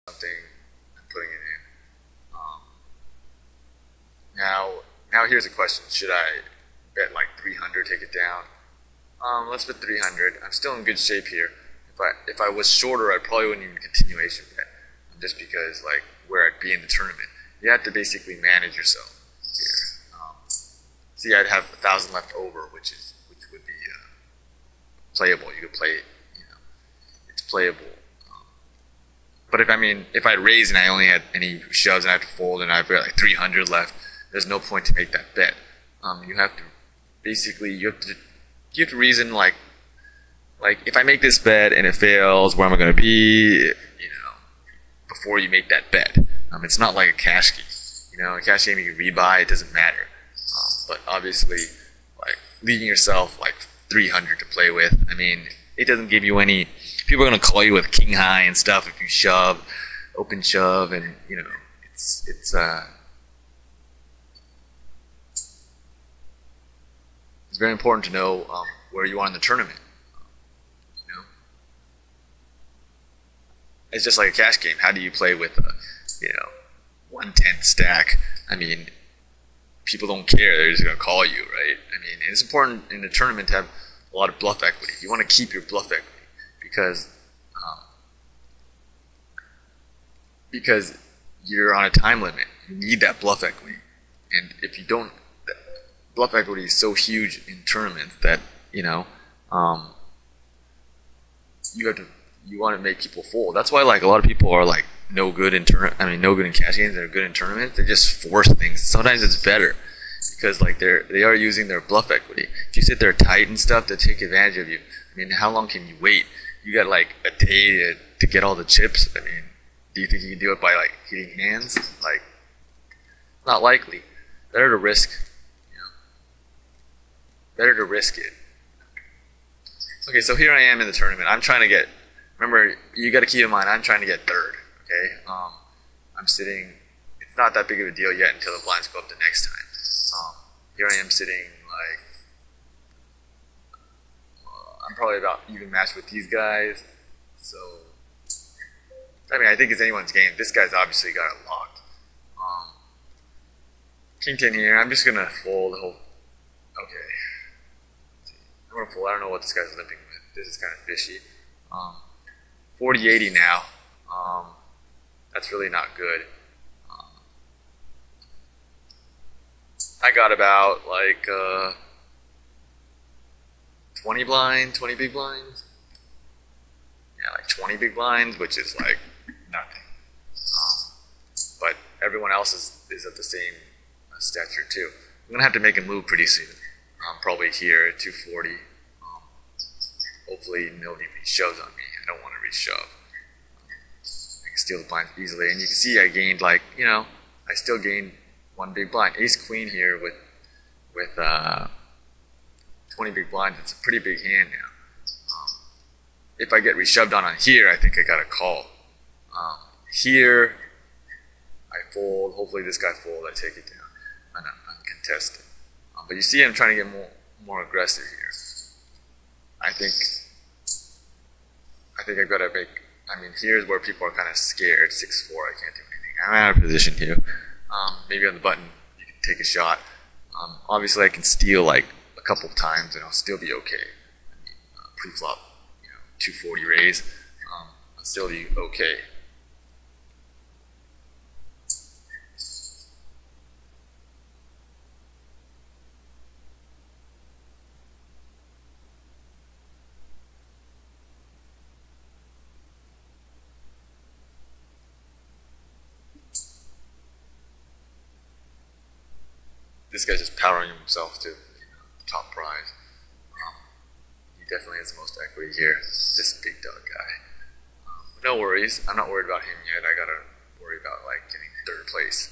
something and putting it in. Now here's a question: should I bet like 300, take it down? Let's bet 300. I'm still in good shape here. If I was shorter, I probably wouldn't even continuation bet, just because like where I'd be in the tournament. You have to basically manage yourself here. See, I'd have 1,000 left over, which would be playable. You could play it, it's playable. But if I raised and I only had any shoves and I had to fold and I've got like 300 left, there's no point to make that bet. You have to reason like if I make this bet and it fails, where am I going to be? Before you make that bet. It's not like a cash game. A cash game you can rebuy, it doesn't matter. But obviously, like leaving yourself like 300 to play with, it doesn't give you any. People are going to call you with king high and stuff if you shove, open shove, and it's very important to know where you are in the tournament. It's just like a cash game. How do you play with a 1/10 stack? People don't care. They're just going to call you, right? It's important in the tournament to have a lot of bluff equity. You want to keep your bluff equity because you're on a time limit. You need that bluff equity, and if you don't, bluff equity is so huge in tournaments that you want to make people fold. That's why like a lot of people are like no good in no good in cash games. They're good in tournaments. They just force things. Sometimes it's better because like they are using their bluff equity. If you sit there tight and stuff, to take advantage of you. How long can you wait? You got like a day to get all the chips. Do you think you can do it by like hitting hands? Like, not likely. Better to risk. Better to risk it. Okay, so here I am in the tournament. I'm trying to get. Remember, you got to keep in mind, I'm trying to get third. Okay, I'm sitting. It's not that big of a deal yet until the blinds go up the next time. Here I am sitting like I'm probably about even matched with these guys. So I think it's anyone's game. This guy's obviously got it locked. King 10 here. I'm just gonna fold the whole. Okay. I'm gonna fold. I don't know what this guy's limping with. This is kind of fishy. 40-80 now. That's really not good. I got about like 20 big blinds. Yeah, like 20 big blinds, which is like nothing. But everyone else is at the same stature too. I'm gonna have to make a move pretty soon. Probably here at 240. Hopefully nobody shoves on me. I don't want to re-shove. I can steal the blinds easily, and you can see I gained like I still gained one big blind. Ace Queen here with 20 big blinds. It's a pretty big hand now. If I get re-shoved on here, I think I got a call. Here I fold. Hopefully this guy fold. I take it down. I'm contested. But you see I'm trying to get more aggressive here. I think I've got to make. Here's where people are kind of scared. 6-4. I can't do anything. I'm out of position here. Maybe on the button you can take a shot. Obviously I can steal like a couple of times and I'll still be okay. Pre-flop, 240 raise. I'll still be okay. This guy's just powering himself to top prize. He definitely has the most equity here. This big dog guy. No worries. I'm not worried about him yet. I gotta worry about like getting third place.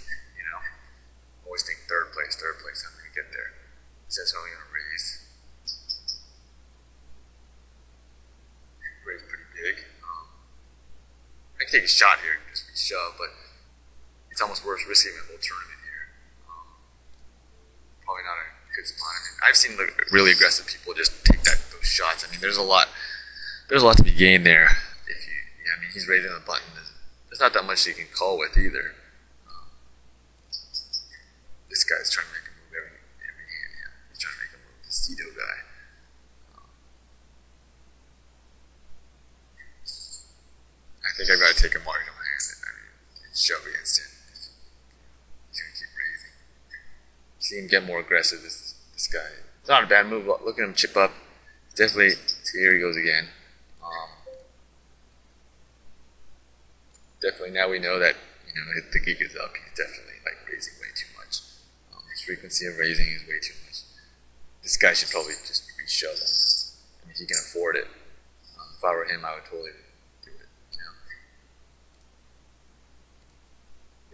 Always think third place. I'm gonna get there. Says I'm only gonna raise. Raise pretty big. I can take a shot here and just shove, but it's almost worth risking the whole tournament here. Probably not a good spot. I've seen really aggressive people just take those shots. There's a lot to be gained there. If you, he's raising the button. There's there's not that much you can call with either. This guy's trying to make a move every hand. Yeah, he's trying to make a move. The Cito guy. I think I've got to take a mark on my hand. I mean, shove against him. He's gonna keep raising. See him get more aggressive. This guy. It's not a bad move. Look at him chip up. Definitely. See, here he goes again. Definitely now we know that the geek is up. He's definitely like raising way too much. His frequency of raising is way too much. This guy should probably just re-shove him. I mean, he can afford it. If I were him, I would totally do it.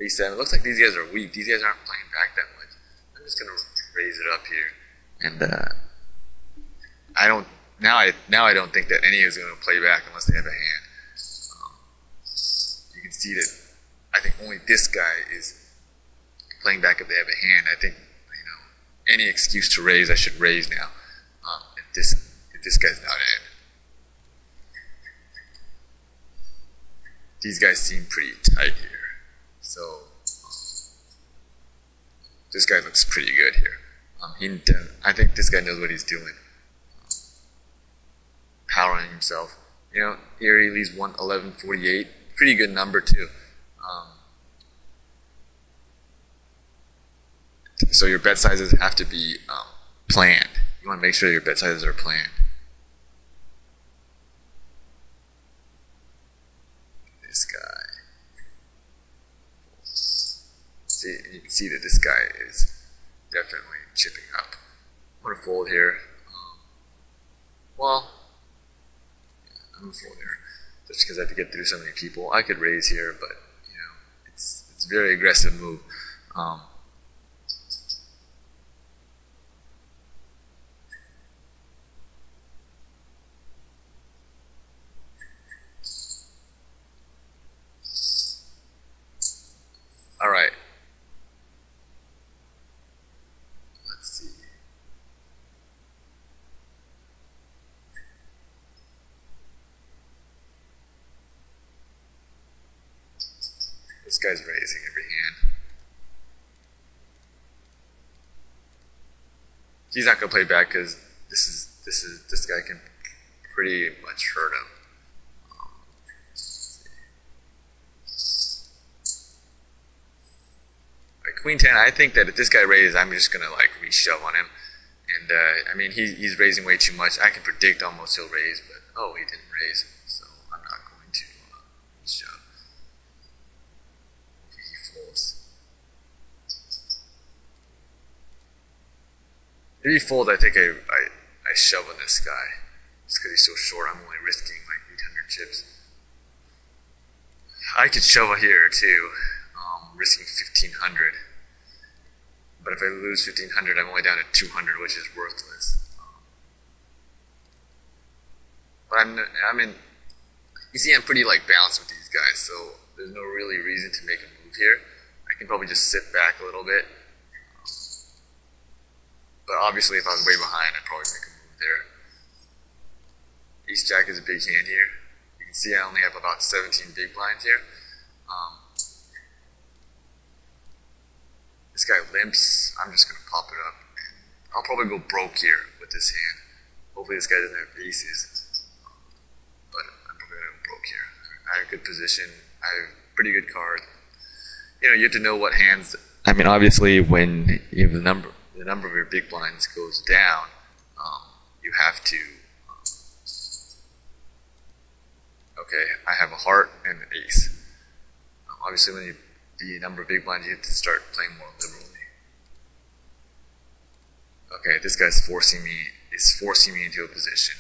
A7. It looks like these guys are weak. These guys aren't playing back that much. I'm just gonna raise it up here, and I don't now. I don't think that any is gonna play back unless they have a hand. You can see that I think only this guy is playing back if they have a hand. I think any excuse to raise, I should raise now. If this guy's not in. These guys seem pretty tight here, so this guy looks pretty good here. I think this guy knows what he's doing. Powering himself. Here he leaves 111.48. Pretty good number too. So your bet sizes have to be planned. You want to make sure your bet sizes are planned. This guy. See, you can see that this guy is definitely chipping up. I'm gonna fold here. Well, yeah, I'm gonna fold here just because I have to get through so many people. I could raise here, but it's a very aggressive move. All right. Let's see. This guy's raising every hand. He's not gonna play back because this guy can pretty much hurt him. Queen 10, I think that if this guy raises, I'm just going to like re-shove on him. And I mean, he's raising way too much. I can predict almost he'll raise, but oh, he didn't raise, so I'm not going to re-shove. He folds. If he folds, I think I shove on this guy. Just because he's so short, I'm only risking like 800 chips. I could shove here too, risking 1,500. But if I lose 1,500, I'm only down to 200, which is worthless. But I mean, you see, I'm pretty like balanced with these guys, so there's no really reason to make a move here. I can probably just sit back a little bit. But obviously, if I was way behind, I'd probably make a move there. Ace Jack is a big hand here. You can see I only have about 17 big blinds here. This guy limps. I'm just going to pop it up. I'll probably go broke here with this hand. Hopefully this guy doesn't have aces. But I'm probably going to go broke here. I have a good position. I have a pretty good card. You have to know what hands. I mean, obviously, when you have the number of your big blinds goes down, you have to. Okay, I have a heart and an ace. Obviously, when the number of big blinds, you have to start playing more liberally. Okay, this guy's forcing me into a position.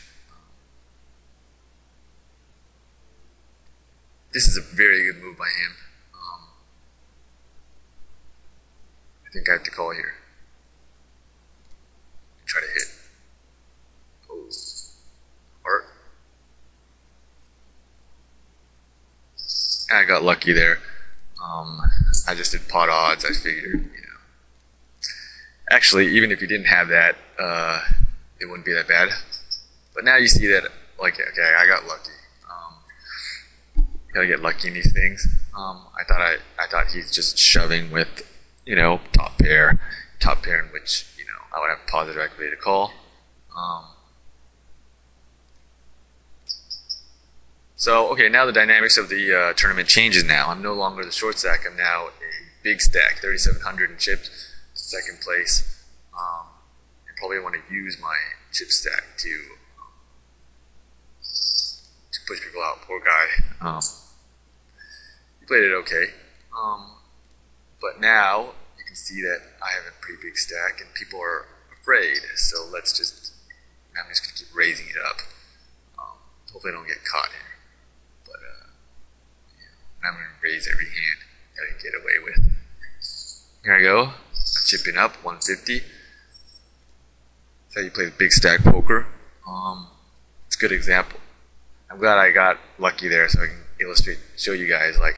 This is a very good move by him. I think I have to call here. Try to hit. Oh, heart. I got lucky there. I just did pot odds. I figured, Actually, even if you didn't have that, it wouldn't be that bad. But now you see that, like, okay, I got lucky. Gotta get lucky in these things. I thought he's just shoving with, top pair in which, I would have positive equity to call. So, okay, now the dynamics of the tournament changes now. I'm no longer the short stack. I'm now a big stack, 3,700 in chips, second place. And probably want to use my chip stack to push people out. Poor guy. He played it okay. But now you can see that I have a pretty big stack and people are afraid. So I'm just going to keep raising it up. Hopefully I don't get caught here. But I'm going to raise every hand that I can get away with. Here I go. I'm chipping up 150. That's how you play the big stack poker. It's a good example. I'm glad I got lucky there so I can show you guys like